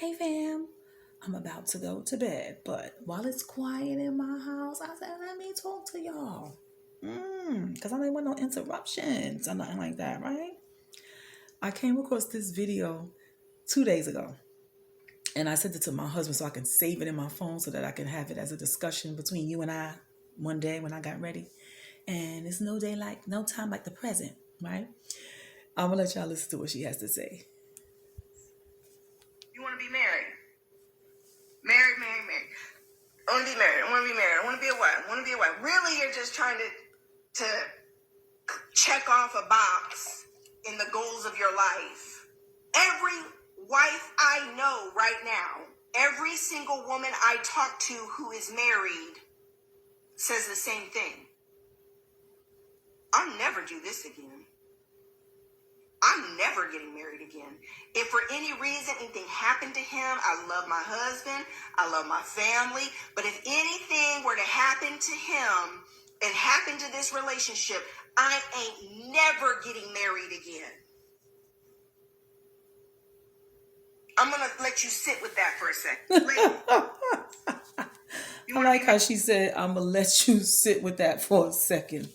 Hey fam, I'm about to go to bed, but while it's quiet in my house, I said, let me talk to y'all. Because I didn't want no interruptions or nothing like that, right? I came across this video 2 days ago and I sent it to my husband so I can save it in my phone so that I can have it as a discussion between you and I one day when I got ready. And it's no time like the present, right? I'm gonna let y'all listen to what she has to say. You want to be married? Married. I want to be married. I want to be married. I want to be a wife. I want to be a wife. Really, you're just trying to check off a box in the goals of your life. Every wife I know right now, every single woman I talk to who is married says the same thing. I'll never do this again. I'm never getting married again. If for any reason anything happened to him, I love my husband, I love my family, but if anything were to happen to him and happen to this relationship, I ain't never getting married again. I'm going to let you sit with that for a second. I like how she said, I'm going to let you sit with that for a second.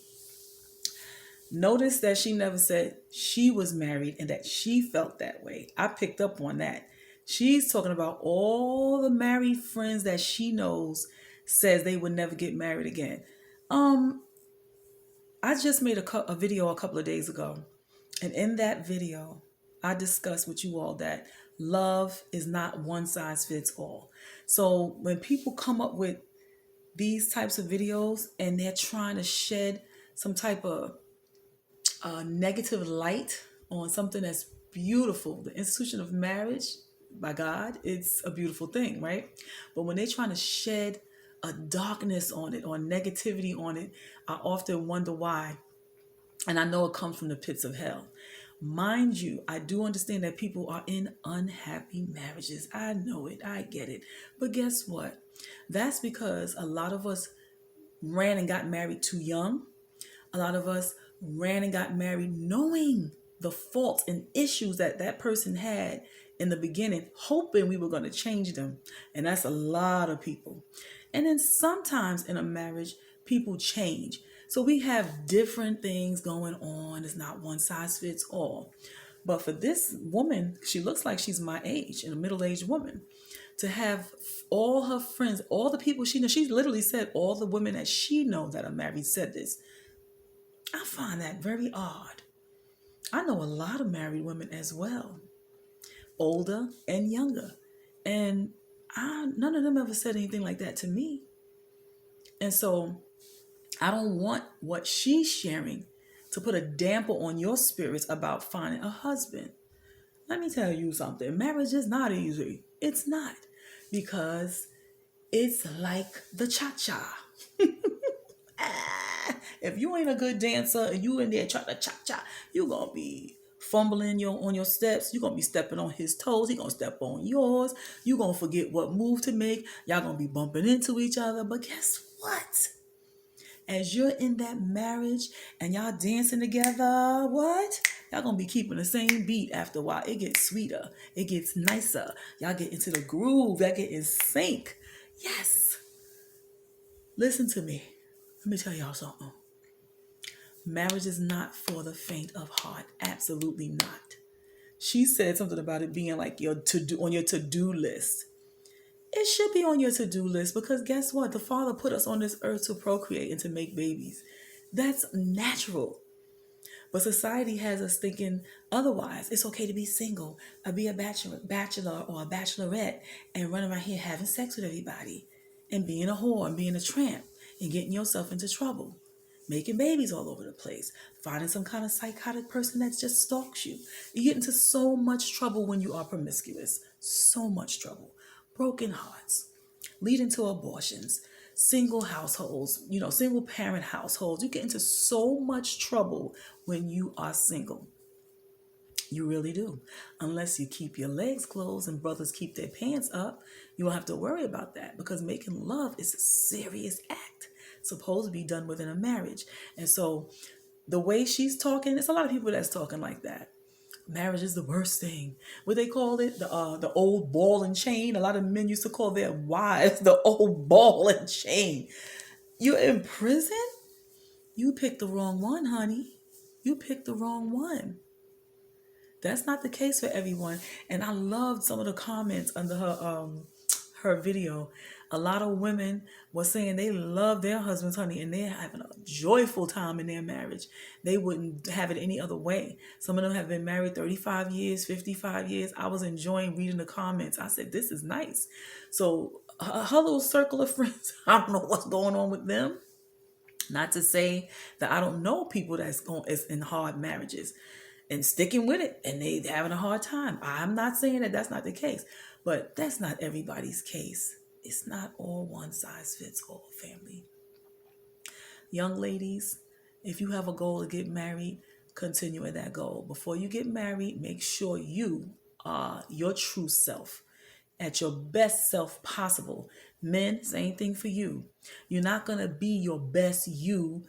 Notice that she never said she was married and that she felt that way. I picked up on that. She's talking about all the married friends that she knows says they would never get married again. I just made a video a couple of days ago. And in that video, I discussed with you all that love is not one size fits all. So when people come up with these types of videos and they're trying to shed some type of negative light on something that's beautiful, the institution of marriage by God, it's a beautiful thing, right? But when they're trying to shed a darkness on it or negativity on it, I often wonder why. And I know it comes from the pits of hell. Mind you, I do understand that people are in unhappy marriages. I know it. I get it. But guess what? That's because a lot of us ran and got married too young. A lot of us ran and got married knowing the faults and issues that that person had in the beginning, hoping we were going to change them. And that's a lot of people. And then sometimes in a marriage, people change. So we have different things going on. It's not one size fits all. But for this woman, she looks like she's my age, and a middle-aged woman, to have all her friends, all the people she knows, she literally said all the women that she knows that are married said this. I find that very odd. I know a lot of married women as well, older and younger. And none of them ever said anything like that to me. And so I don't want what she's sharing to put a damper on your spirits about finding a husband. Let me tell you something. Marriage is not easy. It's not. Because it's like the cha-cha. If you ain't a good dancer and you in there trying to cha-cha, you gonna be fumbling on your steps. You're gonna be stepping on his toes. He gonna step on yours. You gonna forget what move to make. Y'all gonna be bumping into each other. But guess what? As you're in that marriage and y'all dancing together, what? Y'all gonna be keeping the same beat after a while. It gets sweeter. It gets nicer. Y'all get into the groove. Y'all get in sync. Yes. Listen to me. Let me tell y'all something. Marriage is not for the faint of heart. Absolutely not. She said something about it being like your to-do on your to-do list. It should be on your to-do list because guess what? The Father put us on this earth to procreate and to make babies. That's natural. But society has us thinking otherwise. It's okay to be single, or be a bachelor or a bachelorette and run around here having sex with everybody and being a whore and being a tramp and getting yourself into trouble. Making babies all over the place, finding some kind of psychotic person that just stalks you. You get into so much trouble when you are promiscuous. So much trouble. Broken hearts, leading to abortions, single households, single parent households. You get into so much trouble when you are single. You really do. Unless you keep your legs closed and brothers keep their pants up, you don't have to worry about that because making love is a serious act supposed to be done within a marriage. And so the way she's talking, it's a lot of people that's talking like that. Marriage is the worst thing. What they call it, the old ball and chain. A lot of men used to call their wives the old ball and chain. You're in prison. You picked the wrong one, honey. You picked the wrong one. That's not the case for everyone. And I loved some of the comments under her video. A lot of women were saying they love their husbands, honey, and they're having a joyful time in their marriage. They wouldn't have it any other way. Some of them have been married 35 years, 55 years. I was enjoying reading the comments. I said, this is nice. So her little circle of friends, I don't know what's going on with them. Not to say that I don't know people is in hard marriages and sticking with it and they having a hard time. I'm not saying that that's not the case, but that's not everybody's case. It's not all one size fits all, family. Young ladies, if you have a goal to get married, continue with that goal. Before you get married, make sure you are your true self at your best self possible. Men, same thing for you. You're not going to be your best you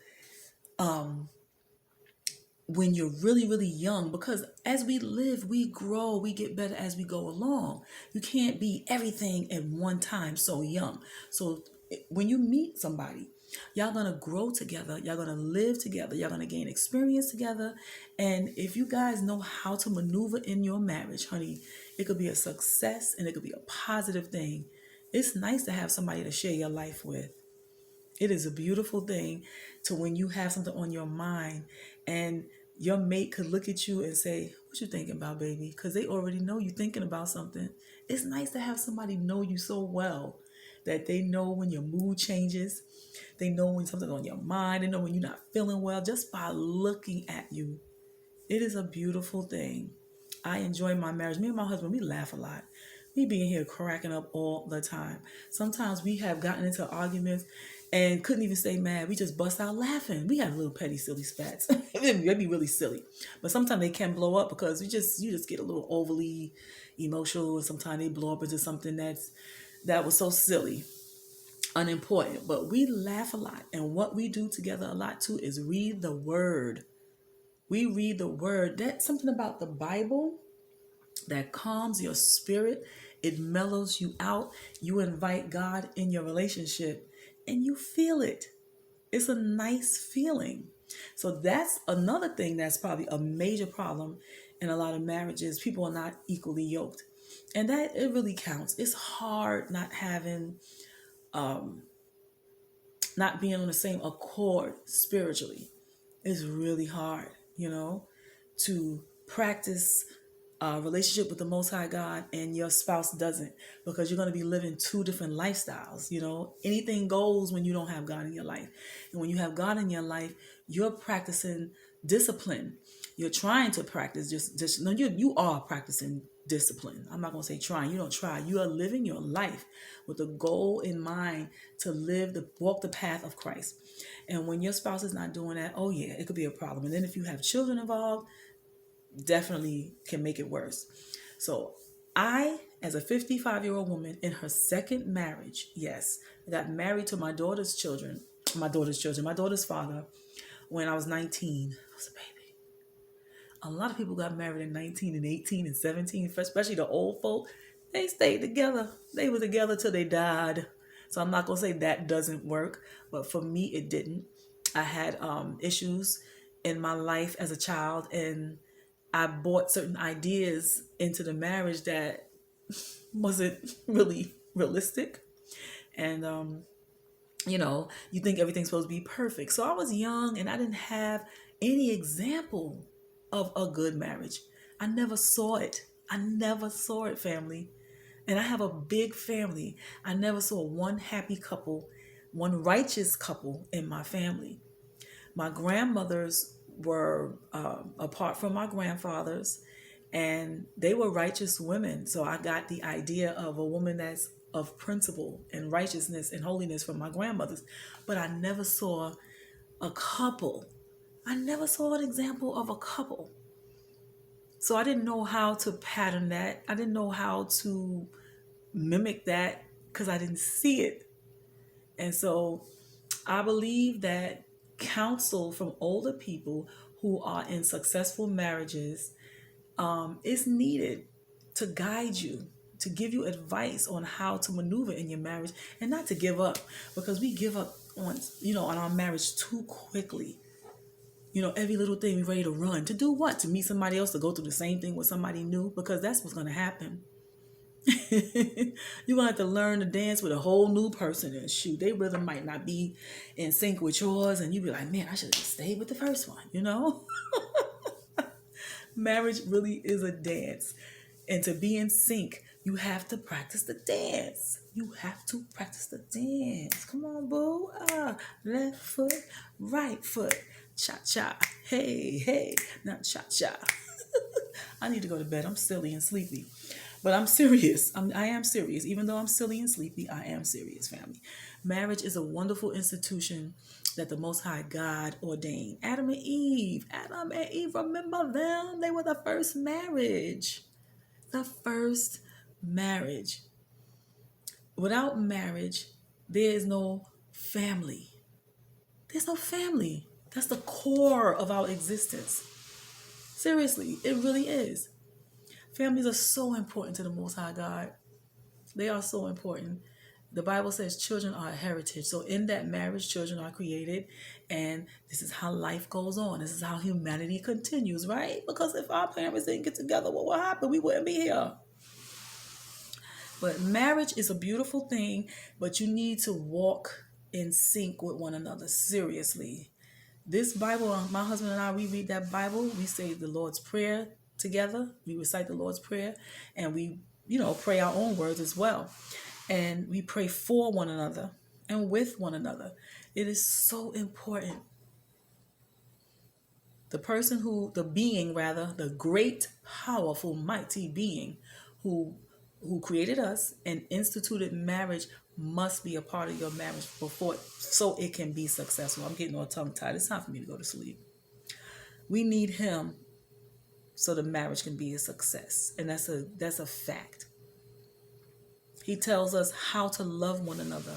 when you're really, really young, because as we live, we grow, we get better as we go along. You can't be everything at one time so young. So when you meet somebody, y'all gonna grow together, y'all gonna live together, y'all gonna gain experience together. And if you guys know how to maneuver in your marriage, honey, it could be a success and it could be a positive thing. It's nice to have somebody to share your life with. It is a beautiful thing to when you have something on your mind and your mate could look at you and say, what you thinking about, baby? Because they already know you thinking about something. It's nice to have somebody know you so well that they know when your mood changes. They know when something's on your mind. They know when you're not feeling well just by looking at you. It is a beautiful thing. I enjoy my marriage. Me and my husband, we laugh a lot. We be in here cracking up all the time. Sometimes we have gotten into arguments and couldn't even stay mad. We just bust out laughing. We have little petty, silly spats. They be really silly. But sometimes they can blow up because you just get a little overly emotional, and sometimes they blow up into something that was so silly, unimportant. But we laugh a lot. And what we do together a lot too is read the word. We read the word. That's something about the Bible that calms your spirit. It mellows you out. You invite God in your relationship and you feel it. It's a nice feeling. So that's another thing that's probably a major problem in a lot of marriages. People are not equally yoked. And that it really counts. It's hard not having not being on the same accord spiritually. It's really hard, to practice a relationship with the Most High God and your spouse doesn't, because you're going to be living two different lifestyles. Anything goes when you don't have God in your life. And when you have God in your life, you're practicing discipline. You're trying to practice just no, you are practicing discipline. I'm not going to say trying. You don't try. You are living your life with a goal in mind to walk the path of Christ. And when your spouse is not doing that, oh yeah, it could be a problem. And then if you have children involved, definitely can make it worse. So I, as a 55-year-old woman in her second marriage, yes, I got married to my daughter's father when I was 19. I was a baby. A lot of people got married at 19 and 18 and 17, especially the old folk. They stayed together. They were together till they died. So I'm not going to say that doesn't work, but for me, it didn't. I had issues in my life as a child, and I brought certain ideas into the marriage that wasn't really realistic. And, you think everything's supposed to be perfect. So I was young and I didn't have any example of a good marriage. I never saw it. Family. And I have a big family. I never saw one happy couple, one righteous couple in my family. My grandmothers were apart from my grandfathers, and they were righteous women. So I got the idea of a woman that's of principle and righteousness and holiness from my grandmothers. But I never saw a couple. I never saw an example of a couple. So I didn't know how to pattern that. I didn't know how to mimic that because I didn't see it. And so I believe that counsel from older people who are in successful marriages It's needed to guide you, to give you advice on how to maneuver in your marriage, and not to give up, because we give up on our marriage too quickly. Every little thing we're ready to run. To do what? To meet somebody else, to go through the same thing with somebody new, because that's what's going to happen. You're going to have to learn to dance with a whole new person, and shoot, their rhythm might not be in sync with yours, and you be like, man, I should have just stayed with the first one. Marriage really is a dance. And to be in sync, you have to practice the dance. You have to practice the dance. Come on, boo. Left foot, right foot. Cha-cha. Hey, hey. Not cha-cha. I need to go to bed. I'm silly and sleepy. But I'm serious. I am serious. Even though I'm silly and sleepy, I am serious, family. Marriage is a wonderful institution that the Most High God ordained. Adam and Eve, remember them? They were the first marriage. The first marriage. Without marriage, there is no family. There's no family. That's the core of our existence. Seriously, it really is. Families are so important to the Most High God. They are so important. The Bible says children are a heritage. So in that marriage, children are created. And this is how life goes on. This is how humanity continues, right? Because if our parents didn't get together, what would happen? We wouldn't be here. But marriage is a beautiful thing, but you need to walk in sync with one another. Seriously. This Bible, my husband and I, we read that Bible. We say the Lord's Prayer together. We recite the Lord's Prayer, and we, pray our own words as well. And we pray for one another and with one another. It is so important. The great, powerful, mighty being who created us and instituted marriage must be a part of your marriage so it can be successful. I'm getting all tongue-tied. It's time for me to go to sleep. We need him so the marriage can be a success. And that's a fact. He tells us how to love one another.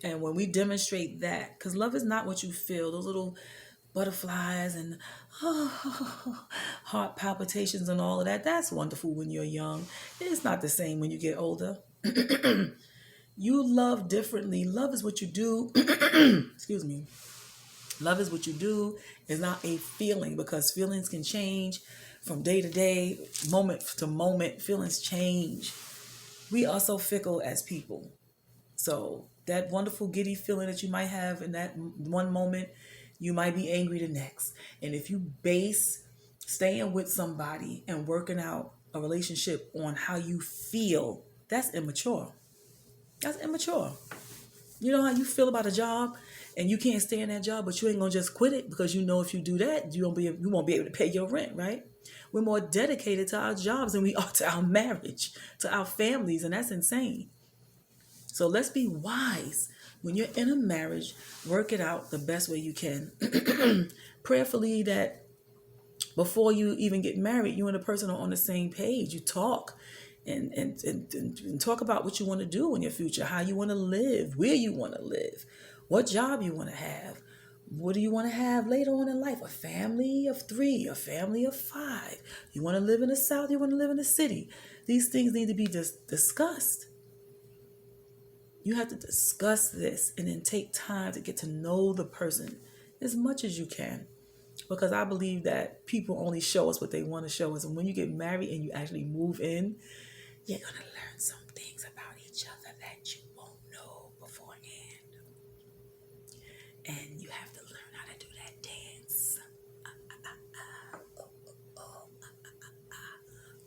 And when we demonstrate that, because love is not what you feel, those little butterflies and heart palpitations and all of that, that's wonderful when you're young. It's not the same when you get older. You love differently. Love is what you do. Excuse me. Love is what you do. It's not a feeling, because feelings can change from day to day, moment to moment. Feelings change. We are so fickle as people. So that wonderful giddy feeling that you might have in that one moment, you might be angry the next. And if you base staying with somebody and working out a relationship on how you feel, that's immature. That's immature. You know how you feel about a job and you can't stay in that job, but you ain't gonna just quit it, because if you do that, you won't be able to pay your rent, right? We're more dedicated to our jobs than we are to our marriage, to our families, and that's insane. So let's be wise. When you're in a marriage, work it out the best way you can. Prayerfully that before you even get married, you and the person are on the same page. You talk and talk about what you want to do in your future, how you want to live, where you want to live, what job you want to have. What do you want to have later on in life? A family of 3, a family of 5. You want to live in the South, you want to live in the city. These things need to be discussed. You have to discuss this and then take time to get to know the person as much as you can. Because I believe that people only show us what they want to show us. And when you get married and you actually move in, you're going to learn some things about each other that you won't know beforehand. And you have to learn how to do that dance.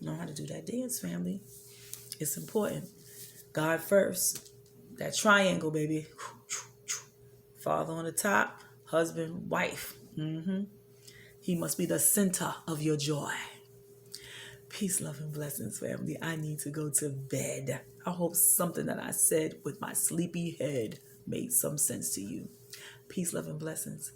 Learn how to do that dance, family. It's important. God first. That triangle, baby. Father on the top, husband, wife. He must be the center of your joy. Peace, love, and blessings, family. I need to go to bed. I hope something that I said with my sleepy head made some sense to you. Peace, love, and blessings.